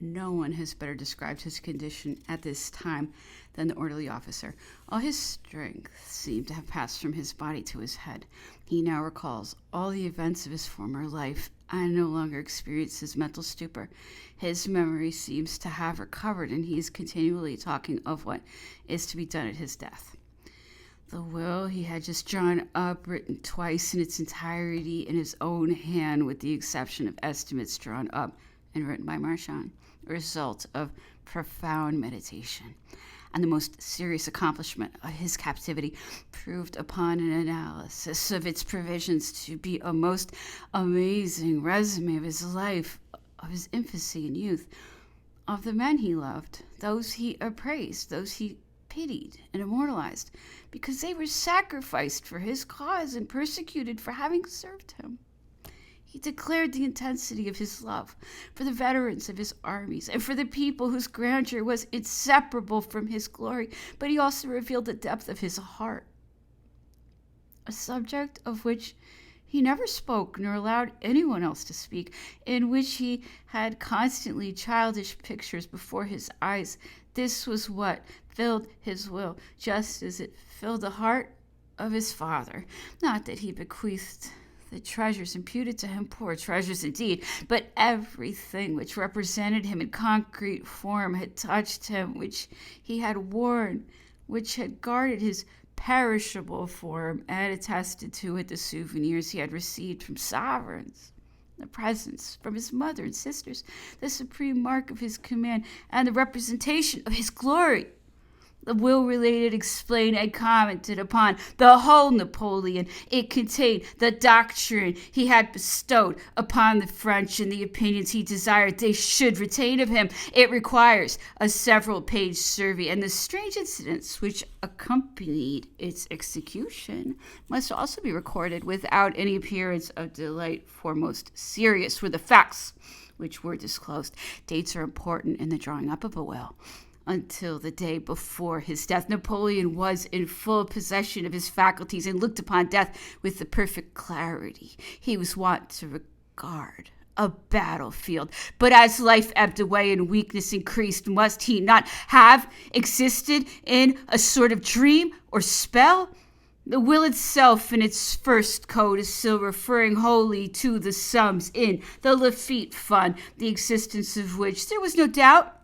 No one has better described his condition at this time than the orderly officer. All his strength seemed to have passed from his body to his head. He now recalls all the events of his former life and no longer experiences mental stupor. His memory seems to have recovered, and he is continually talking of what is to be done at his death. The will he had just drawn up, written twice in its entirety in his own hand, with the exception of estimates drawn up and written by Masson, a result of profound meditation, and the most serious accomplishment of his captivity, proved upon an analysis of its provisions to be a most amazing resume of his life, of his infancy and youth, of the men he loved, those he appraised, those he pitied and immortalized, because they were sacrificed for his cause and persecuted for having served him. He declared the intensity of his love for the veterans of his armies and for the people whose grandeur was inseparable from his glory, but he also revealed the depth of his heart, a subject of which he never spoke nor allowed anyone else to speak, in which he had constantly childish pictures before his eyes. This was what filled his will, just as it filled the heart of his father. Not that he bequeathed the treasures imputed to him, poor treasures indeed, but everything which represented him in concrete form had touched him, which he had worn, which had guarded his perishable form, and attested to it the souvenirs he had received from sovereigns, the presents from his mother and sisters, the supreme mark of his command, and the representation of his glory. The will related, explained, and commented upon the whole Napoleon. It contained the doctrine he had bestowed upon the French and the opinions he desired they should retain of him. It requires a several-page survey, and the strange incidents which accompanied its execution must also be recorded without any appearance of delight, for most serious were the facts which were disclosed. Dates are important in the drawing up of a will. Until the day before his death, Napoleon was in full possession of his faculties and looked upon death with the perfect clarity he was wont to regard a battlefield. But as life ebbed away and weakness increased, must he not have existed in a sort of dream or spell? The will itself in its first code is still referring wholly to the sums in the Lafitte Fund, the existence of which there was no doubt,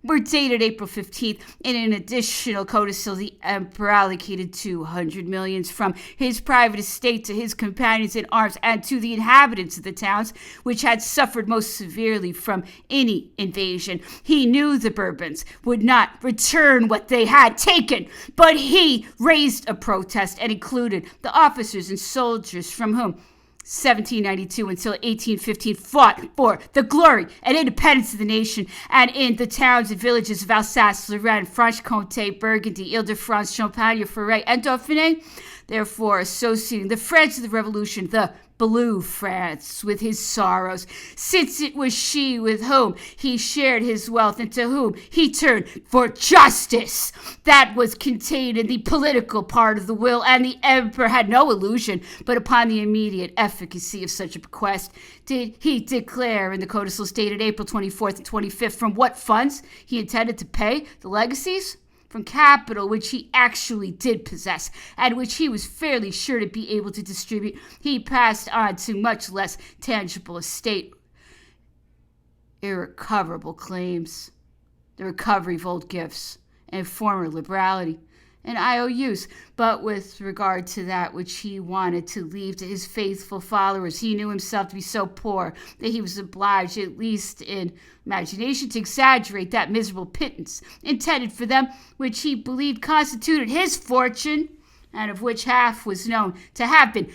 were dated April 15th. In an additional codicil, the emperor allocated 200 millions from his private estate to his companions in arms and to the inhabitants of the towns which had suffered most severely from any invasion. He knew the Bourbons would not return what they had taken, but he raised a protest and included the officers and soldiers from whom 1792 until 1815 fought for the glory and independence of the nation, and in the towns and villages of Alsace, Lorraine, Franche-Comté, Burgundy, Ile-de-France, Champagne, Forêt, and Dauphiné, therefore associating the France of the Revolution, the Blue France, with his sorrows, since it was she with whom he shared his wealth and to whom he turned for justice. That was contained in the political part of the will, and the emperor had no illusion but upon the immediate efficacy of such a bequest. Did he declare in the codicils dated April 24th and 25th from what funds he intended to pay the legacies? From capital which he actually did possess, and which he was fairly sure to be able to distribute, he passed on to much less tangible estate, irrecoverable claims, the recovery of old gifts, and former liberality, and IOUs. But with regard to that which he wanted to leave to his faithful followers, he knew himself to be so poor that he was obliged, at least in imagination, to exaggerate that miserable pittance intended for them, which he believed constituted his fortune, and of which half was known to have been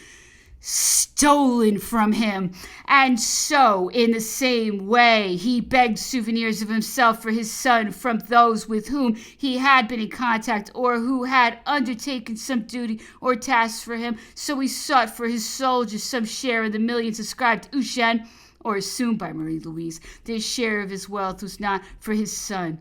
stolen from him. And so, in the same way, he begged souvenirs of himself for his son from those with whom he had been in contact, or who had undertaken some duty or task for him. So he sought for his soldiers some share in the millions ascribed to Eugène, or assumed by Marie Louise. This share of his wealth was not for his son,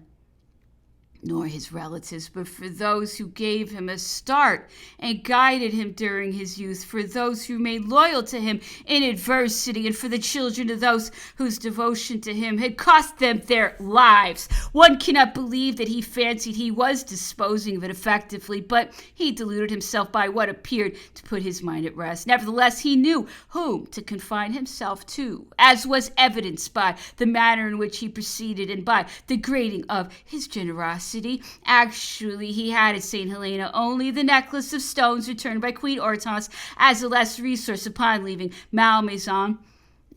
nor his relatives, but for those who gave him a start and guided him during his youth, for those who remained loyal to him in adversity, and for the children of those whose devotion to him had cost them their lives. One cannot believe that he fancied he was disposing of it effectively, but he deluded himself by what appeared to put his mind at rest. Nevertheless, he knew whom to confine himself to, as was evidenced by the manner in which he proceeded and by the grading of his generosity. Actually, he had at St. Helena only the necklace of stones returned by Queen Hortense as a last resource upon leaving Malmaison,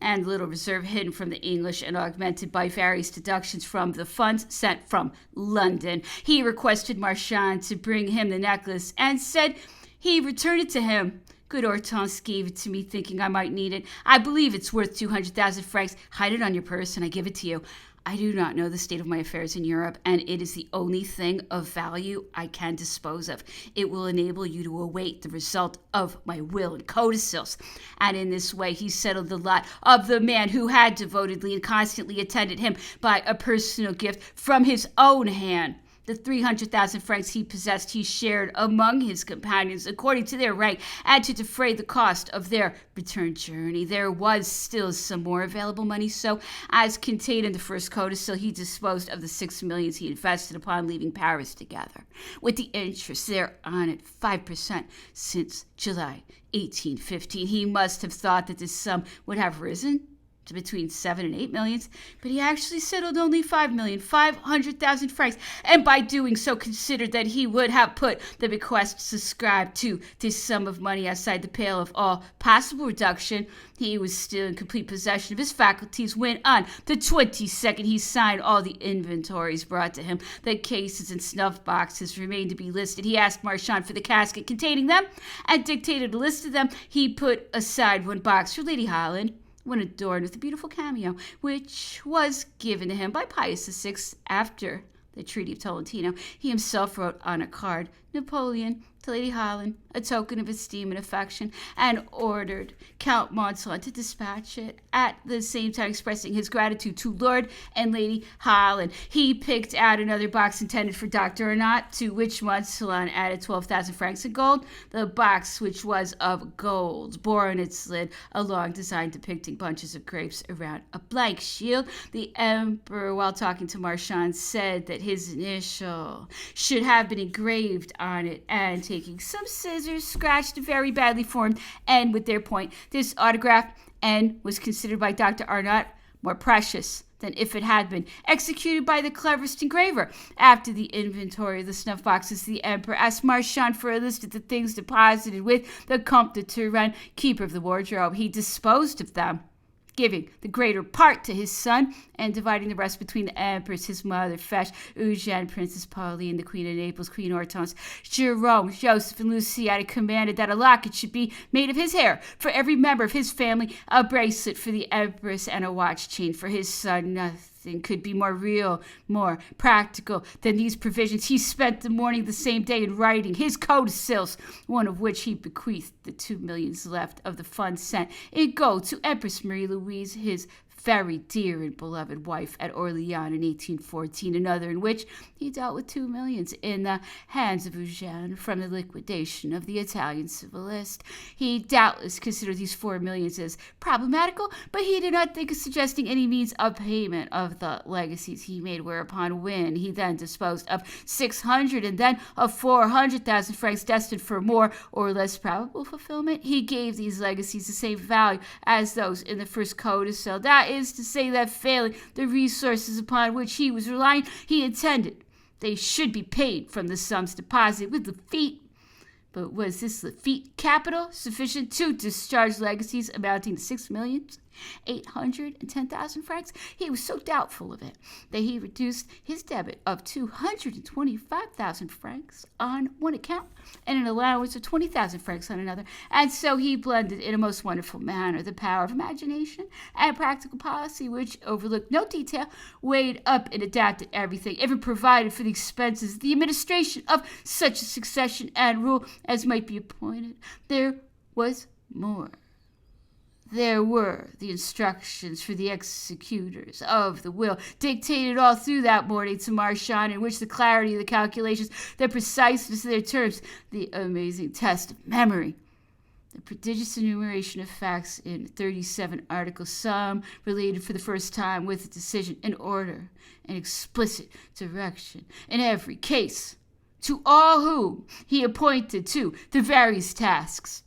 and little reserve hidden from the English and augmented by various deductions from the funds sent from London. He requested Marchand to bring him the necklace and said he returned it to him. Good Hortense gave it to me, thinking I might need it. I believe it's worth 200,000 francs. Hide it on your purse and I give it to you. I do not know the state of my affairs in Europe, and it is the only thing of value I can dispose of. It will enable you to await the result of my will and codicils. And in this way, he settled the lot of the man who had devotedly and constantly attended him by a personal gift from his own hand. The 300,000 francs he possessed he shared among his companions according to their rank, and to defray the cost of their return journey. There was still some more available money, so as contained in the first codicil, he disposed of the 6 millions he invested upon leaving Paris together, with the interest thereon at 5% since July 1815. He must have thought that this sum would have risen to between 7 and 8 millions, but he actually settled only 5,500,000 francs, and by doing so considered that he would have put the bequest subscribed to this sum of money outside the pale of all possible reduction. He was still in complete possession of his faculties when on the 22nd he signed all the inventories brought to him. The cases and snuff boxes remained to be listed. He asked Marchand for the casket containing them and dictated a list of them. He put aside one box for Lady Holland, one adorned with a beautiful cameo, which was given to him by Pius VI after the Treaty of Tolentino. He himself wrote on a card, Napoleon to Lady Holland, a token of esteem and affection, and ordered Count Masson to dispatch it, at the same time expressing his gratitude to Lord and Lady Holland. He picked out another box intended for Dr. Arnott, to which Masson added 12,000 francs in gold. The box, which was of gold, bore on its lid a long design depicting bunches of grapes around a blank shield. The Emperor, while talking to Marchand, said that his initial should have been engraved on it, and taking some scissors, scratched a very badly formed N with their point. This autograph N was considered by Dr. Arnott more precious than if it had been executed by the cleverest engraver. After the inventory of the snuff boxes, the Emperor asked Marchand for a list of the things deposited with the Comte de Turenne, keeper of the wardrobe. He disposed of them, giving the greater part to his son, and dividing the rest between the empress, his mother, Fesch, Eugene, Princess Pauline, the Queen of Naples, Queen Hortense, Jerome, Joseph, and Luciana, commanded that a locket should be made of his hair for every member of his family, a bracelet for the empress, and a watch chain for his son. Nothing could be more real, more practical than these provisions. He spent the morning the same day in writing his codicils, one of which he bequeathed the 2 millions left of the funds sent in gold to Empress Marie Louise, his very dear and beloved wife, at Orleans in 1814, another in which he dealt with 2 millions in the hands of Eugene from the liquidation of the Italian civil list. He doubtless considered these 4 millions as problematical, but he did not think of suggesting any means of payment of the legacies he made, whereupon when he then disposed of 600 and then of 400,000 francs destined for more or less probable fulfillment, he gave these legacies the same value as those in the first codicil. That is to say that failing the resources upon which he was relying, he intended they should be paid from the sums deposited with Lafitte. But was this Lafitte capital sufficient to discharge legacies amounting to 6,810,000 francs? He was so doubtful of it that he reduced his debit of 225,000 francs on one account and an allowance of 20,000 francs on another. And so he blended in a most wonderful manner the power of imagination and practical policy, which overlooked no detail, weighed up and adapted everything, even provided for the expenses, the administration of such a succession and rule as might be appointed. There was more. There were the instructions for the executors of the will, dictated all through that morning to Marchand, in which the clarity of the calculations, the preciseness of their terms, the amazing test of memory, the prodigious enumeration of facts in 37 articles, some related for the first time with decision and order and explicit direction in every case, to all whom he appointed to the various tasks,